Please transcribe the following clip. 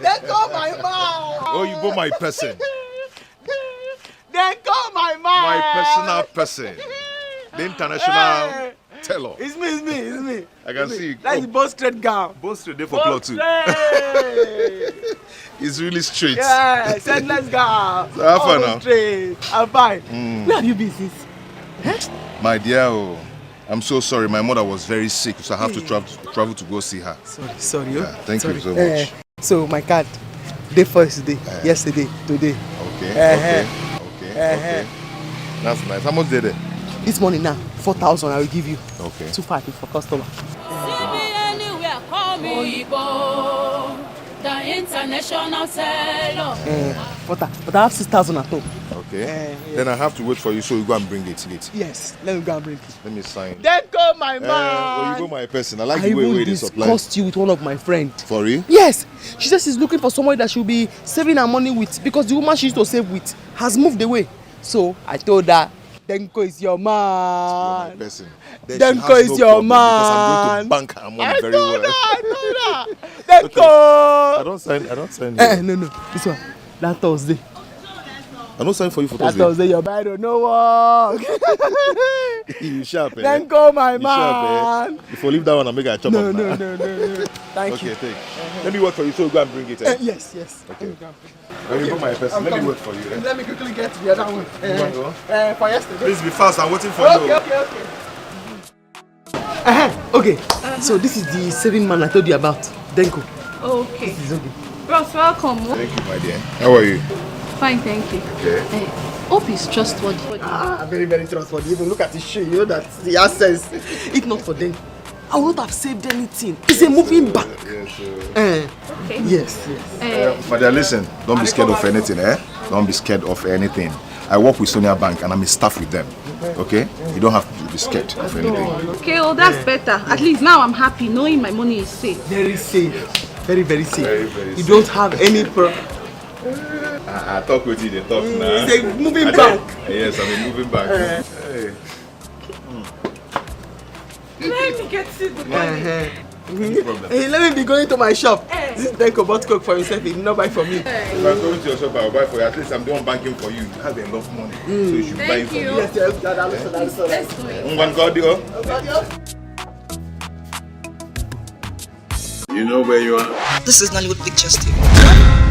Then call my man. Oh, you bought my person. Then call my man. My personal person. The international TAILOR. It's me. I can see you. That's the Bond Street gown. Bond Street there for plot too. It's really straight. Yeah, said let's go. So how far now? Straight. I'm fine. Where have you been since? My dear, I'm so sorry. My mother was very sick, so I have to travel to go see her. Sorry. Yeah, thank you so much. So my card, day first day, yesterday, today. Okay. That's nice. How much did it? This morning now, 4,000 I will give you. Okay. 250 for customer. The international TAILOR. But I have 6,000 at home. Okay. Then I have to wait for you, so you go and bring it. Yes, let me go and bring it. Let me sign. Then go my man. Oh, you go my person. I like the way they supply. I will discuss you with one of my friends. For real? Yes. She says she's looking for somebody that she'll be saving her money with, because the woman she used to save with has moved away. So I told her, Denko is your man. My person. Denko is your man. Because I'm going to bank her money very well. I told her. Denko. Okay. I don't sign No. This one. That Thursday. I don't sign for you for That Thursday. Thursday, your bed don't know work. You sharp, eh? Denko, my You man. sharp, eh? Before leave that one, I'll make a chop No. up. Thank you. Okay, take. Let me work for you, so go and bring it. Eh? Yes. Okay. When you go my person, let me work for you. Eh? Let me quickly get the other one. For yesterday. Please be fast. I'm waiting for you. Okay. So this is the saving man I told you about, Denko. Okay. This is okay. Bros, welcome. Thank you, my dear. How are you? Fine, thank you. Okay. Hope is trustworthy. Very, very trustworthy. Even look at his shoe, you know that he has sense. If not for them, I would not have saved anything. It's a moving back. Okay. Yes. My dear, listen. Don't be scared of anything, eh? Don't be scared of anything. I work with Sonia Bank and I'm a staff with them. Okay? You don't have to be scared of anything. Okay, well that's better. At least now I'm happy knowing my money is safe. Very safe. Very, very safe. Very, very You safe. don't have any problem. I talk with you, they talk now. It's a moving back. Yes, I'm a moving back. Hey. Let me get to the money. No problem. Hey, let me be going to my shop. This is Denko bought coke for himself. He did not buy for me. If I go to your shop, I'll buy for you. At least I'm the one banking for you. You have enough money. So you should buy it for me. Yes. Let's do it. You know where you are? This is Nollywood Pictures TV.